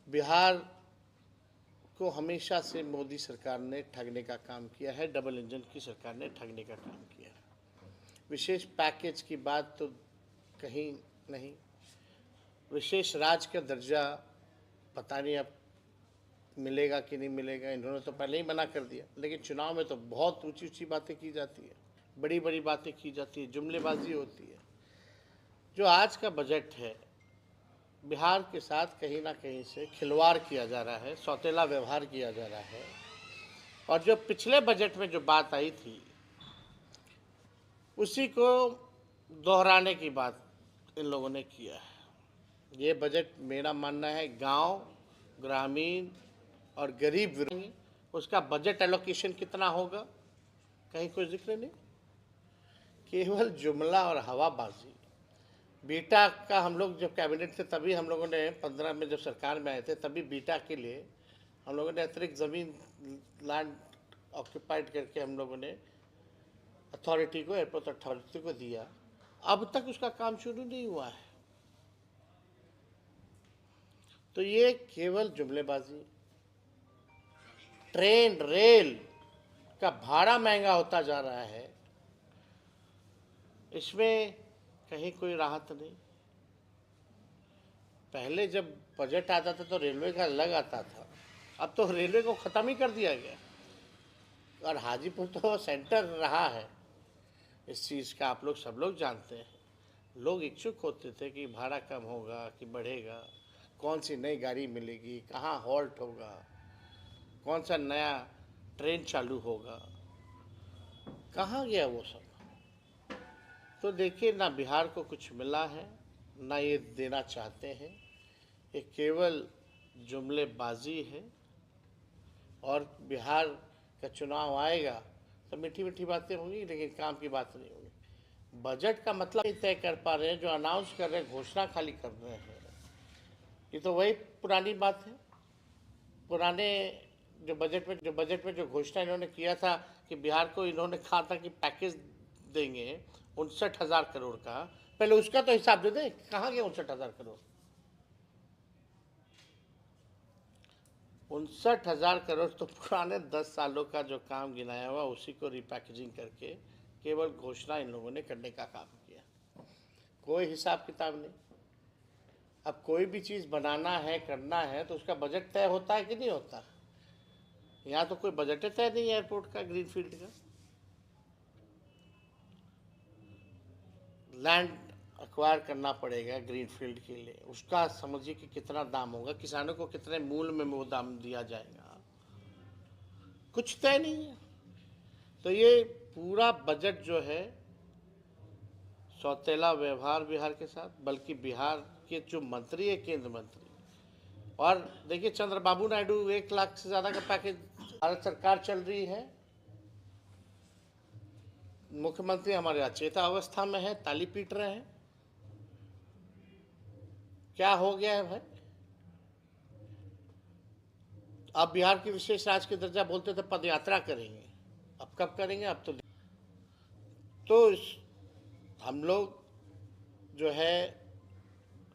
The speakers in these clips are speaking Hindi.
बिहार को हमेशा से मोदी सरकार ने ठगने का काम किया है, डबल इंजन की सरकार ने ठगने का काम किया है। विशेष पैकेज की बात तो कहीं नहीं, विशेष राज्य का दर्जा पता नहीं अब मिलेगा कि नहीं मिलेगा, इन्होंने तो पहले ही मना कर दिया। लेकिन चुनाव में तो बहुत ऊंची ऊंची बातें की जाती है, बड़ी बड़ी बातें की जाती है, जुमलेबाजी होती है। जो आज का बजट है, बिहार के साथ कहीं ना कहीं से खिलवाड़ किया जा रहा है, सौतेला व्यवहार किया जा रहा है। और जो पिछले बजट में जो बात आई थी उसी को दोहराने की बात इन लोगों ने किया है। ये बजट मेरा मानना है गांव, ग्रामीण और गरीब विरोधी, उसका बजट एलोकेशन कितना होगा कहीं कोई जिक्र नहीं, केवल जुमला और हवाबाजी। बीटा का हम लोग जब कैबिनेट थे तभी हम लोगों ने 15 में जब सरकार में आए थे तभी बीटा के लिए हम लोगों ने अतिरिक्त ज़मीन लैंड ऑक्यूपाइड करके हम लोगों ने अथॉरिटी को, एयरपोर्ट अथॉरिटी को दिया। अब तक उसका काम शुरू नहीं हुआ है। तो ये केवल जुमलेबाजी। ट्रेन रेल का भाड़ा महंगा होता जा रहा है, इसमें कहीं कोई राहत नहीं। पहले जब बजट आता था तो रेलवे का अलग आता था, अब तो रेलवे को ख़त्म ही कर दिया गया। और हाजीपुर तो सेंटर रहा है इस चीज़ का, आप लोग सब लोग जानते हैं। लोग इच्छुक होते थे कि भाड़ा कम होगा कि बढ़ेगा, कौन सी नई गाड़ी मिलेगी, कहाँ हॉल्ट होगा, कौन सा नया ट्रेन चालू होगा, कहाँ गया वो सब। तो देखिए, ना बिहार को कुछ मिला है, ना ये देना चाहते हैं। ये केवल जुमलेबाजी है। और बिहार का चुनाव आएगा तो मीठी मीठी बातें होंगी, लेकिन काम की बात नहीं होगी। बजट का मतलब नहीं तय कर पा रहे हैं, जो अनाउंस कर रहे हैं, घोषणा खाली कर रहे हैं। ये तो वही पुरानी बात है। पुराने जो बजट में जो घोषणा इन्होंने किया था कि बिहार को इन्होंने कहा था कि पैकेज देंगे 59,000 करोड़ का, पहले उसका तो हिसाब दे दें, कहाँ गए 59,000 करोड़। 59,000 करोड़ तो पुराने 10 सालों का जो काम गिनाया हुआ उसी को रिपैकेजिंग करके केवल घोषणा इन लोगों ने करने का काम किया, कोई हिसाब किताब नहीं। अब कोई भी चीज़ बनाना है, करना है, तो उसका बजट तय होता है कि नहीं होता। यहाँ तो कोई बजट तय नहीं है एयरपोर्ट का, ग्रीनफील्ड का। लैंड एक्वायर करना पड़ेगा ग्रीनफील्ड के लिए, उसका समझिए कि कितना दाम होगा, किसानों को कितने मूल्य में वो दाम दिया जाएगा, कुछ तय नहीं है। तो ये पूरा बजट जो है सौतेला व्यवहार बिहार के साथ, बल्कि बिहार के जो मंत्री है, केंद्र मंत्री, और देखिए चंद्रबाबू नायडू 1 लाख से ज़्यादा का पैकेज, भारत सरकार चल रही है, मुख्यमंत्री हमारे अचेता अवस्था में है, ताली पीट रहे हैं। क्या हो गया है भाई। अब बिहार की विशेष राज्य के दर्जा बोलते थे पद यात्रा करेंगे, अब कब करेंगे। अब तो हम लोग जो है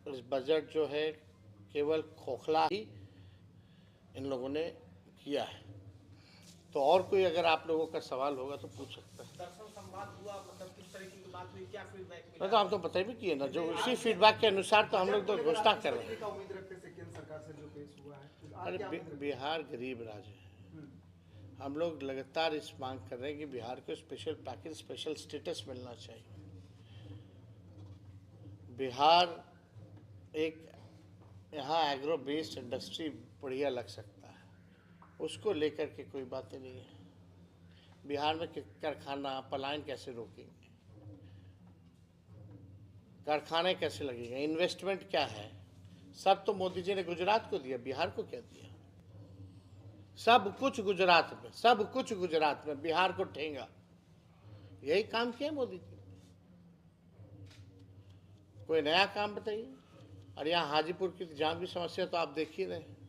इस बजट जो है केवल खोखला ही इन लोगों ने किया है। तो और कोई अगर आप लोगों का सवाल होगा तो पूछ सकते हैं। दर्शन संवाद हुआ, मतलब किस तरीके की बात हुई, क्या फीडबैक मिला? तो हम तो बता भी किए ना, जो उसी फीडबैक के अनुसार तो हम लोग तो घोषणा कर रहे हैं। उम्मीद रखते थे केंद्र सरकार से जो पेश हुआ है, अरे बिहार गरीब राज्य है, हम लोग लगातार इस मांग कर रहे हैं कि बिहार को स्पेशल पैकेज, स्पेशल स्टेटस मिलना चाहिए। बिहार एक यहाँ एग्रो बेस्ड इंडस्ट्री बढ़िया लग सकता है, उसको लेकर के कोई बातें नहीं है। बिहार में कारखाना पलायन कैसे रोकेंगे, कारखाने कैसे लगेंगे, इन्वेस्टमेंट क्या है, सब तो मोदी जी ने गुजरात को दिया, बिहार को क्या दिया। सब कुछ गुजरात में, सब कुछ गुजरात में, बिहार को ठेंगा। यही काम किया मोदी जी। कोई नया काम बताइए। और यहाँ हाजीपुर की जहाँ भी समस्या तो आप देख ही रहे हैं।